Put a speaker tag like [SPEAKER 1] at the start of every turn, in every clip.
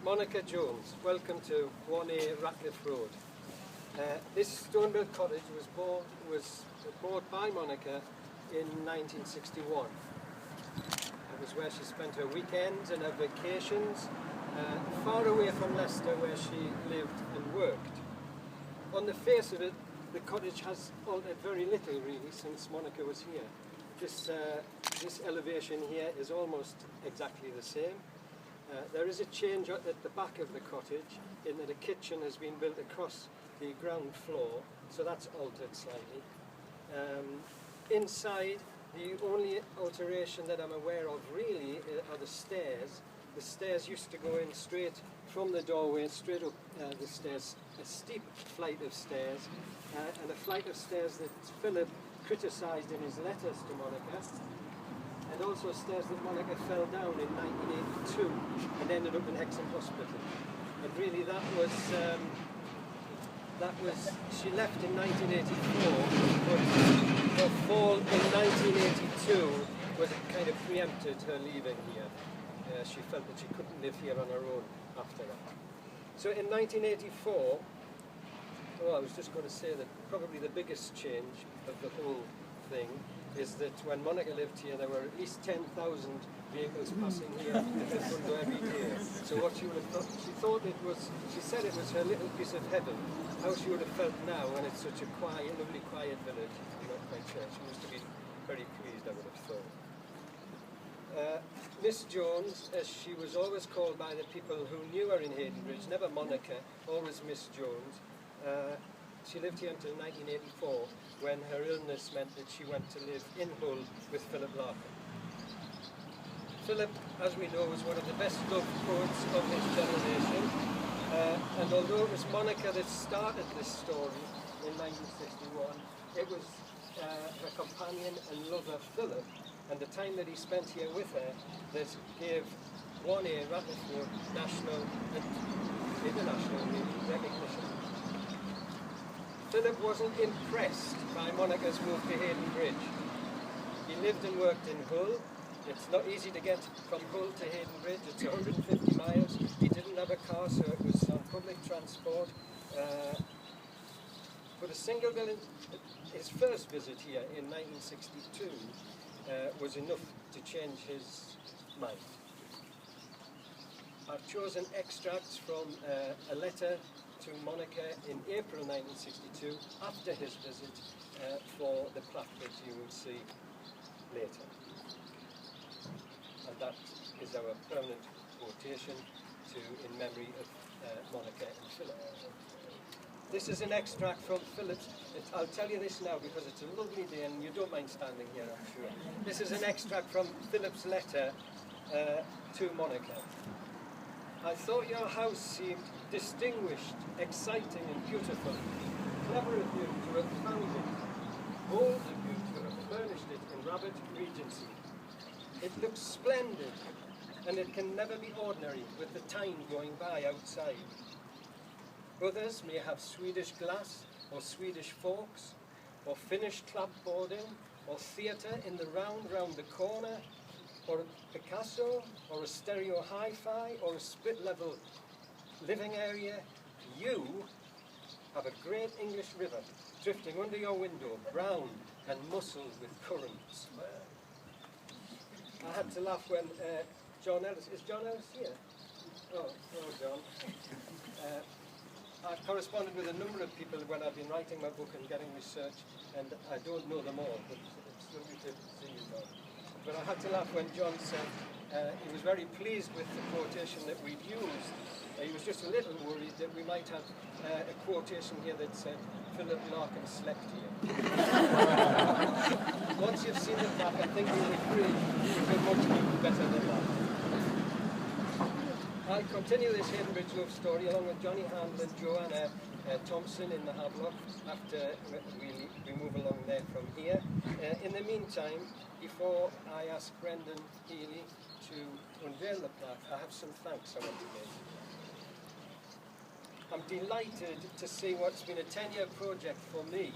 [SPEAKER 1] Monica Jones, welcome to 1A Ratcliffe Road. This stone-built cottage was bought by Monica in 1961. It was where she spent her weekends and her vacations, far away from Leicester where she lived and worked. On the face of it, the cottage has altered very little really since Monica was here. This elevation here is almost exactly the same. There is a change at the back of the cottage in that a kitchen has been built across the ground floor, so that's altered slightly. Inside, the only alteration that I'm aware of really are the stairs. The stairs used to go in straight from the doorway, straight up the stairs, a steep flight of stairs, and a flight of stairs that Philip criticised in his letters to Monica, and also stairs that Monica fell down in 1982 and ended up in Hexham Hospital. And really that was she left in 1984, but her fall in 1982 was kind of preempted her leaving here. She felt that she couldn't live here on her own after that. So in 1984, I was just going to say that probably the biggest change of the whole thing is that when Monica lived here, there were at least 10,000 vehicles passing here in the window every day. So what she would have thought, she said it was her little piece of heaven. How she would have felt now when it's such a quiet, lovely quiet village, I'm not quite sure. She must have been very pleased, I would have thought. Miss Jones, as she was always called by the people who knew her in Haydon Bridge, never Monica, always Miss Jones. She lived here until 1984, when her illness meant that she went to live in Hull with Philip Larkin. Philip, as we know, was one of the best loved poets of his generation, and although it was Monica that started this story in 1961, it was her companion and lover Philip, and the time that he spent here with her, that gave 1A Ratcliffe Road national and international recognition. Philip wasn't impressed by Monica's move to Haydon Bridge. He lived and worked in Hull. It's not easy to get from Hull to Haydon Bridge. It's 150 miles. He didn't have a car, so it was on public transport. But a single visit, his first visit here in 1962 was enough to change his mind. I've chosen extracts from a letter to Monica in April 1962, after his visit, for the plaque that you will see later. And that is our permanent quotation in memory of Monica and Philip. This is an extract from Philip's. I'll tell you this now because it's a lovely day and you don't mind standing here, I'm sure. This is an extract from Philip's letter to Monica. I thought your house seemed distinguished, exciting and beautiful. Clever of you to have found it. Bold of you to have furnished it in Rabbit Regency. It looks splendid, and it can never be ordinary with the time going by outside. Others may have Swedish glass, or Swedish forks, or Finnish clapboarding, or theatre in the round the corner, or a Picasso, or a stereo hi-fi, or a split-level living area. You have a great English river drifting under your window, brown and musselled with currents. I had to laugh when John Ellis, is John Ellis here? Oh, John. I've corresponded with a number of people when I've been writing my book and getting research, and I don't know them all, but it's lovely to see you, John. But I had to laugh when John said he was very pleased with the quotation that we'd used. He was just a little worried that we might have a quotation here that said, Philip Larkin slept here. Once you've seen the plaque, I think you'll agree you can much better than that. I'll continue this Haydon Bridge love story along with Johnny Handel and Joanna Thompson in the Havelock after we move along there from here. In the meantime, before I ask Brendan Healy to unveil the plaque, I have some thanks I want to make. I'm delighted to see what's been a 10-year project for me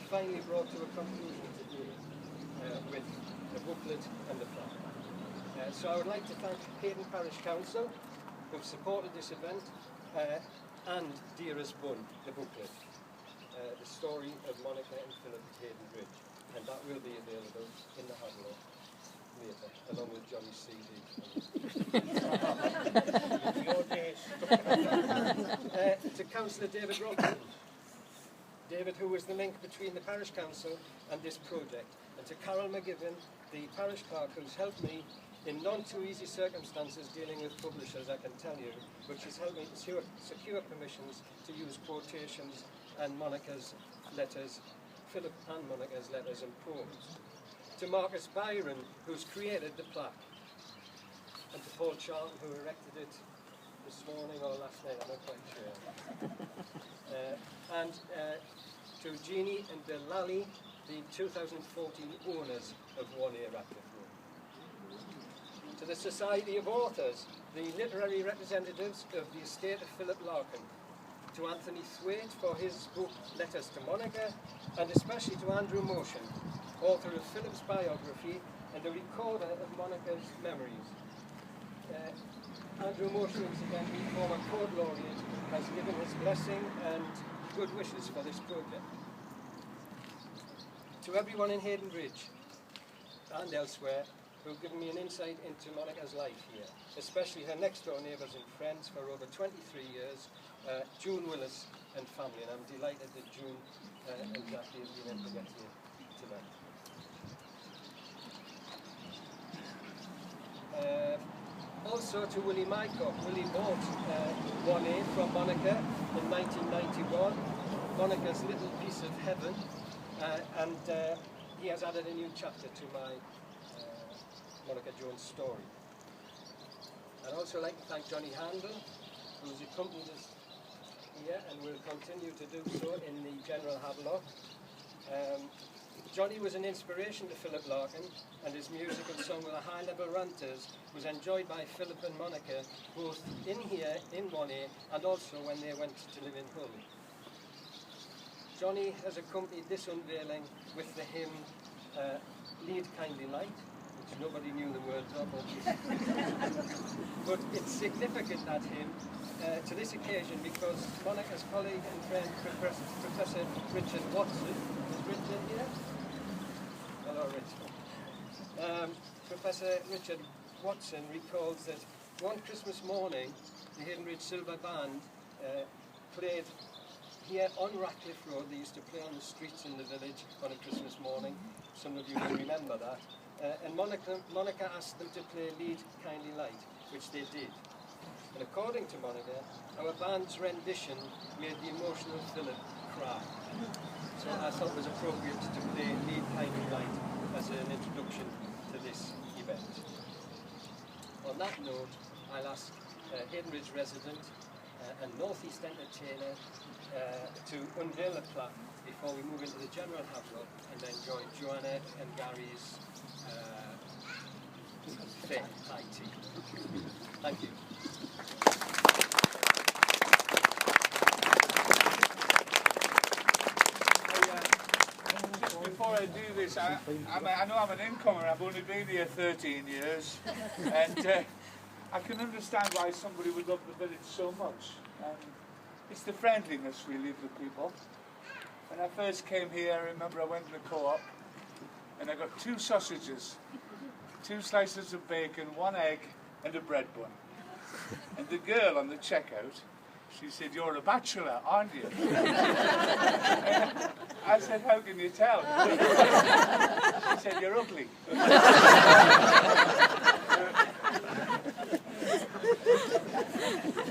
[SPEAKER 1] finally brought to a conclusion today with the booklet and the plaque. So I would like to thank Haydon Parish Council, who've supported this event, and Dearest won the booklet, the story of Monica and Philip at Haydon Bridge, and that will be available in the Hadlow later, along with Johnny's CD. Your days. To Councillor David Robinson. David, who was the link between the Parish Council and this project, and to Carol McGibbon, the Parish Clerk, who's helped me in none-too-easy circumstances dealing with publishers, I can tell you, which has helped me to secure permissions to use quotations and Monica's letters, Philip and Monica's letters and poems. To Marcus Byron, who's created the plaque, and to Paul Charlton, who erected it this morning or last night, I'm not quite sure. And to Jeannie and Bill Lally, the 2014 owners of 1A Ratcliffe Road. To the Society of Authors, the literary representatives of the estate of Philip Larkin. To Anthony Thwaite for his book Letters to Monica, and especially to Andrew Motion, author of Philip's biography and the recorder of Monica's memories. Andrew Motion, incidentally, former court laureate, has given his blessing and good wishes for this project. To everyone in Haydon Bridge and elsewhere who've given me an insight into Monica's life here, especially her next door neighbours and friends for over 23 years, June Willis and family, and I'm delighted that June and Jackie have been able to get here tonight. Also to Willie Mycock. Willie bought 1A from Monica in 1991, Monica's little piece of heaven, and he has added a new chapter to my Monica Jones story. I'd also like to thank Johnny Handel, who's accompanied us here and will continue to do so in the General Hadlock. Johnny was an inspiration to Philip Larkin, and his music and song with the high-level ranters was enjoyed by Philip and Monica, both in here, in 1A, and also when they went to live in Hull. Johnny has accompanied this unveiling with the hymn Lead Kindly Light, which nobody knew the words of, obviously. But it's significant, that hymn, to this occasion, because Monica's colleague and friend, Professor Richard Watson, is Richard here? Hello, Richard. Professor Richard Watson recalls that one Christmas morning, the Haydon Bridge Silver Band played here on Ratcliffe Road. They used to play on the streets in the village on a Christmas morning. Some of you will remember that. And Monica asked them to play Lead Kindly Light, which they did. And according to Monica, our band's rendition made the emotional Philip cry. So I thought it was appropriate to play Lead Kindly Light as an introduction to this event. On that note, I'll ask Haydon Bridge resident and North East entertainer to unveil the plaque before we move into the General Hadlock and then join Joanna and Gary's thick high tea. Thank you.
[SPEAKER 2] Before I do this, I know I'm an incomer. I've only been here 13 years, and I can understand why somebody would love the village so much. It's the friendliness really of the people. When I first came here, I remember I went to the co-op and I got 2 sausages, 2 slices of bacon, 1 egg and a bread bun. And the girl on the checkout, she said, "You're a bachelor, aren't you?" I said, "How can you tell?" She said, "You're ugly."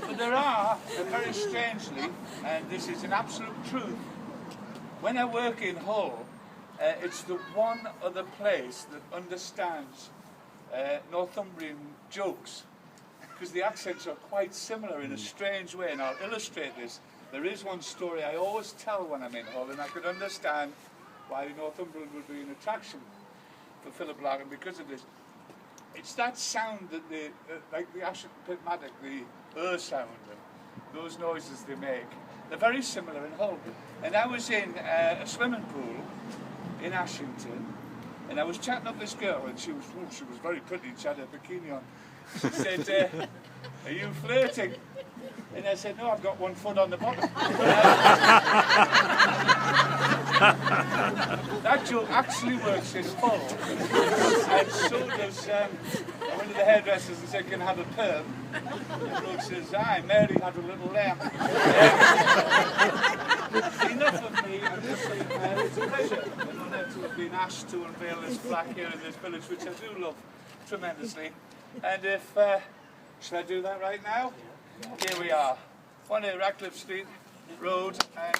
[SPEAKER 2] But there are, very strangely, and this is an absolute truth, when I work in Hull, it's the one other place that understands Northumbrian jokes, because the accents are quite similar in a strange way, and I'll illustrate this. There is one story I always tell when I'm in Hull, and I could understand why Northumberland would be an attraction for Philip Larkin because of this. It's that sound that like the Ashton Pit Maddock, the sound, and those noises they make. They're very similar in Hull. And I was in a swimming pool in Ashington, And I was chatting up this girl, and she was very pretty. She had a bikini on. She said, "Are you flirting?" And I said, "No, I've got one foot on the bottom." That joke actually works in full. And so does, I went to the hairdressers and said, "Can I have a perm?" And the bloke says, "Aye, Mary had a little lamb." Enough of me, and it's a pleasure and honour to have been asked to unveil this plaque here in this village, which I do love tremendously. And if, shall I do that right now? Here we are, 1 Ratcliffe Road, and